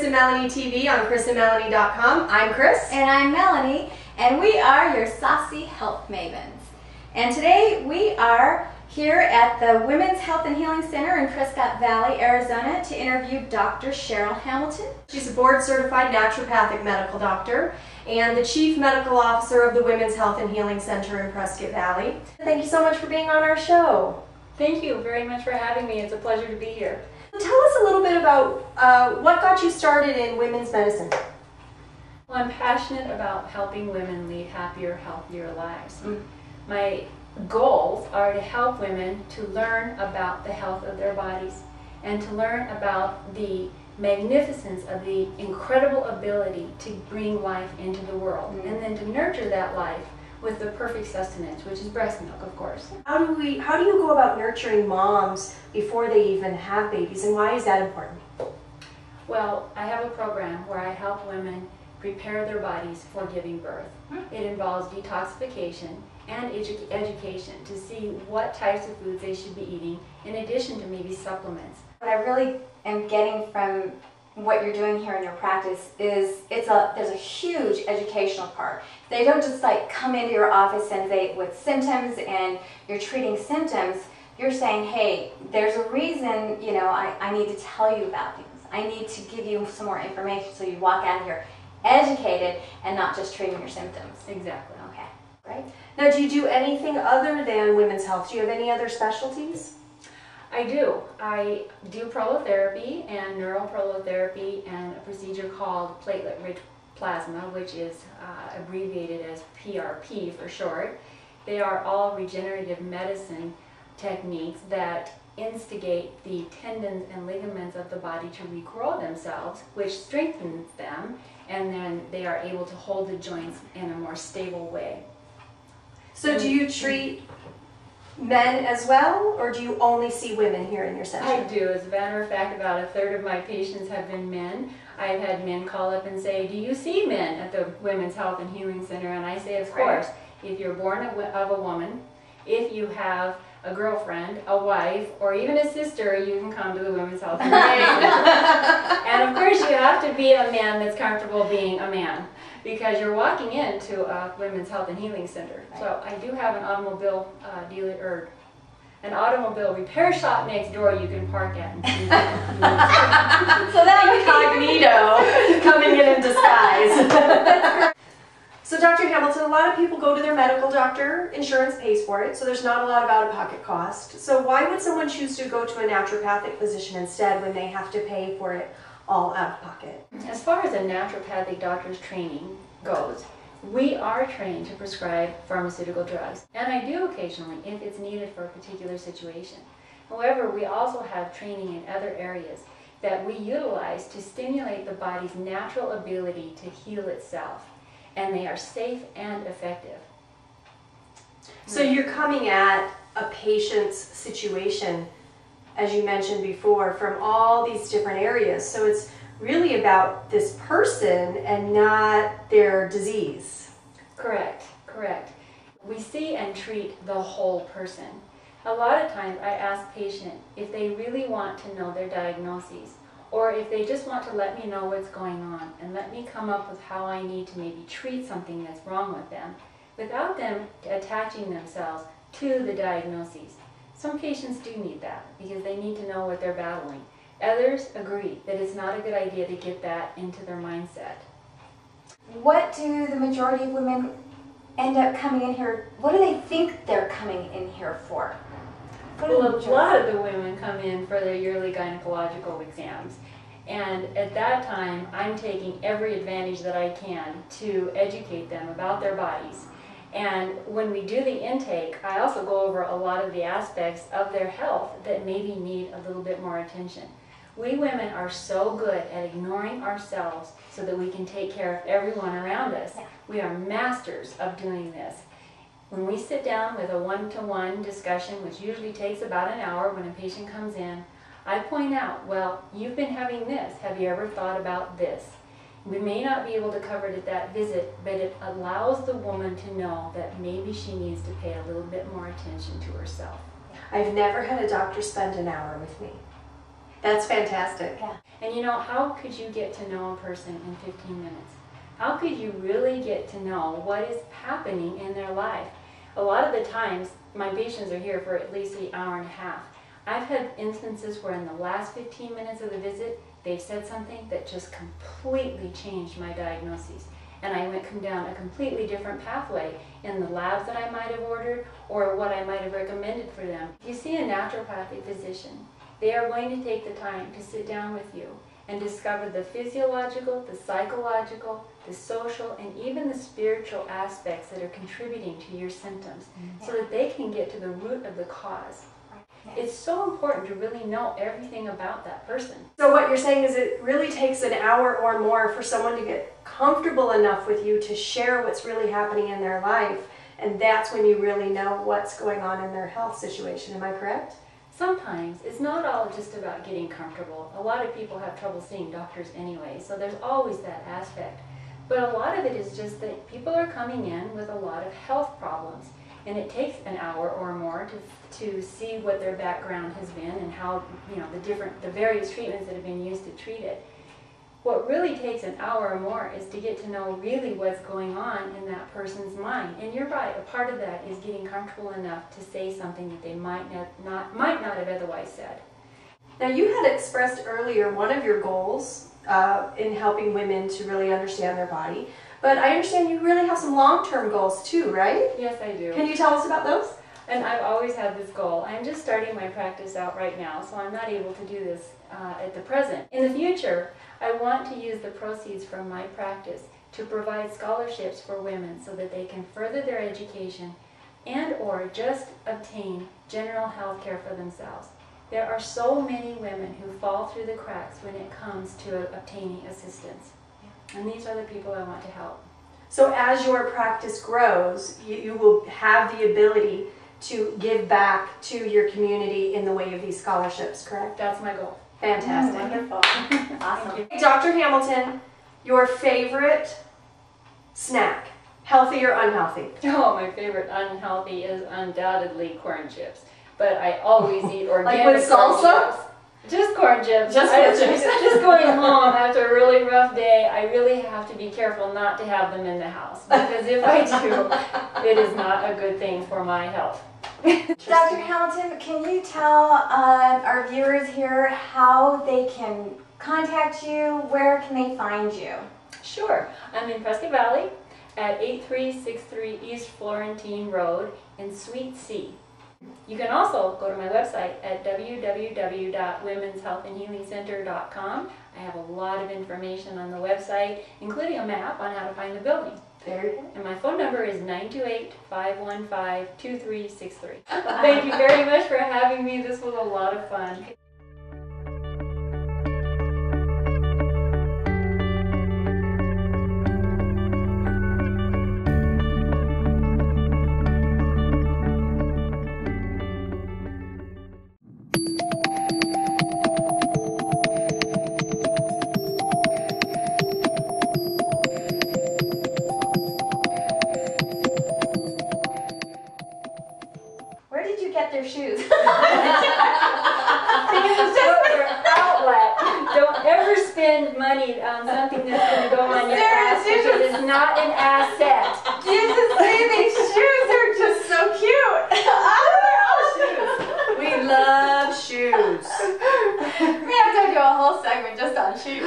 and Melanie TV on krisandmelanie.com. I'm Kris. And I'm Melanie, and we are your saucy health mavens. And today we are here at the Women's Health and Healing Center in Prescott Valley, Arizona, to interview Dr. Cheryl Hamilton. She's a board-certified naturopathic medical doctor and the Chief Medical Officer of the Women's Health and Healing Center in Prescott Valley. Thank you so much for being on our show. Thank you very much for having me. It's a pleasure to be here. Tell us a little bit about what got you started in women's medicine. Well, I'm passionate about helping women lead happier, healthier lives. My goals are to help women to learn about the health of their bodies and to learn about the magnificence of the incredible ability to bring life into the world and then to nurture that life with the perfect sustenance, which is breast milk, of course. How do you go about nurturing moms before they even have babies, and why is that important? Well, I have a program where I help women prepare their bodies for giving birth. It involves detoxification and education to see what types of foods they should be eating in addition to maybe supplements. What I really am getting from what you're doing here in your practice is there's a huge educational part. They don't just like come into your office and with symptoms and you're treating symptoms. You're saying, hey, there's a reason, you know, I need to tell you about things. I need to give you some more information so you walk out of here educated and not just treating your symptoms. Exactly. Okay, right? Now, do you do anything other than women's health? Do you have any other specialties? I do. I do prolotherapy and neuroprolotherapy and a procedure called platelet-rich plasma, which is abbreviated as PRP for short. They are all regenerative medicine techniques that instigate the tendons and ligaments of the body to regrow themselves, which strengthens them, and then they are able to hold the joints in a more stable way. So do you treat men as well, or do you only see women here in your center? I do. As a matter of fact, about a third of my patients have been men. I've had men call up and say, do you see men at the Women's Health and Healing Center? And I say, of course. If you're born of a woman, if you have a girlfriend, a wife, or even a sister, you can come to the Women's Health and Healing Center. And of course, you have to be a man that's comfortable being a man, because you're walking into a Women's Health and Healing Center. So I do have an automobile dealer or an automobile repair shop next door you can park at. And see so that incognito coming in disguise. So Dr. Hamilton, a lot of people go to their medical doctor, insurance pays for it, so there's not a lot of out-of-pocket cost. So why would someone choose to go to a naturopathic physician instead when they have to pay for it all out of pocket? As far as a naturopathic doctor's training goes, we are trained to prescribe pharmaceutical drugs, and I do occasionally if it's needed for a particular situation. However, we also have training in other areas that we utilize to stimulate the body's natural ability to heal itself, and they are safe and effective. So you're coming at a patient's situation, as you mentioned before, from all these different areas. So it's really about this person and not their disease. Correct, correct. We see and treat the whole person. A lot of times I ask patients if they really want to know their diagnoses, or if they just want to let me know what's going on and let me come up with how I need to maybe treat something that's wrong with them without them attaching themselves to the diagnoses. Some patients do need that because they need to know what they're battling. Others agree that it's not a good idea to get that into their mindset. What do the majority of women end up coming in here, what do they think they're coming in here for? Well, a lot of the women come in for their yearly gynecological exams, and at that time I'm taking every advantage that I can to educate them about their bodies. And when we do the intake, I also go over a lot of the aspects of their health that maybe need a little bit more attention. We women are so good at ignoring ourselves so that we can take care of everyone around us. We are masters of doing this. When we sit down with a one-to-one discussion, which usually takes about an hour when a patient comes in, I point out, well, you've been having this. Have you ever thought about this? We may not be able to cover it at that visit, but it allows the woman to know that maybe she needs to pay a little bit more attention to herself. I've never had a doctor spend an hour with me. That's fantastic. Yeah. And you know, how could you get to know a person in 15 minutes? How could you really get to know what is happening in their life? A lot of the times, my patients are here for at least an hour and a half. I've had instances where in the last 15 minutes of the visit, they've said something that just completely changed my diagnosis. And I went down a completely different pathway in the labs that I might have ordered or what I might have recommended for them. If you see a naturopathic physician, they are going to take the time to sit down with you and discover the physiological, the psychological, the social, and even the spiritual aspects that are contributing to your symptoms so that they can get to the root of the cause. It's so important to really know everything about that person. So what you're saying is it really takes an hour or more for someone to get comfortable enough with you to share what's really happening in their life, and that's when you really know what's going on in their health situation. Am I correct? Sometimes it's not all just about getting comfortable. A lot of people have trouble seeing doctors anyway, so there's always that aspect. But a lot of it is just that people are coming in with a lot of health problems, and it takes an hour or more to see what their background has been and how, you know, the various treatments that have been used to treat it. What really takes an hour or more is to get to know really what's going on in that person's mind. And you're right, a part of that is getting comfortable enough to say something that they might not have otherwise said. Now, you had expressed earlier one of your goals in helping women to really understand their body, but I understand you really have some long-term goals too, right? Yes, I do. Can you tell us about those? And I've always had this goal. I'm just starting my practice out right now, so I'm not able to do this at the present. In the future, I want to use the proceeds from my practice to provide scholarships for women so that they can further their education and or just obtain general health care for themselves. There are so many women who fall through the cracks when it comes to obtaining assistance. And these are the people I want to help. So as your practice grows, you will have the ability to give back to your community in the way of these scholarships, correct? That's my goal. Fantastic. Wonderful. Awesome. Dr. Hamilton, your favorite snack, healthy or unhealthy? Oh, my favorite unhealthy is undoubtedly corn chips. But I always eat organic Like with corn salsa? chips. Just corn chips. Just corn chips. Just going home after a really rough day, I really have to be careful not to have them in the house. Because if I do, it is not a good thing for my health. Dr. Hamilton, can you tell our viewers here how they can contact you? Where can they find you? Sure. I'm in Prescott Valley at 8363 East Florentine Road in Suite C. You can also go to my website at www.womenshealthandhealingcenter.com. I have a lot of information on the website, including a map on how to find the building. Very good. And my phone number is 928-515-2363. Thank you very much for having me. This was a lot of fun. Where did you get their shoes? Outlet. Don't ever spend money on something that's going to go on your ass because it is not an asset. You just say these shoes are just so cute. We love shoes. We have to do a whole segment just on shoes.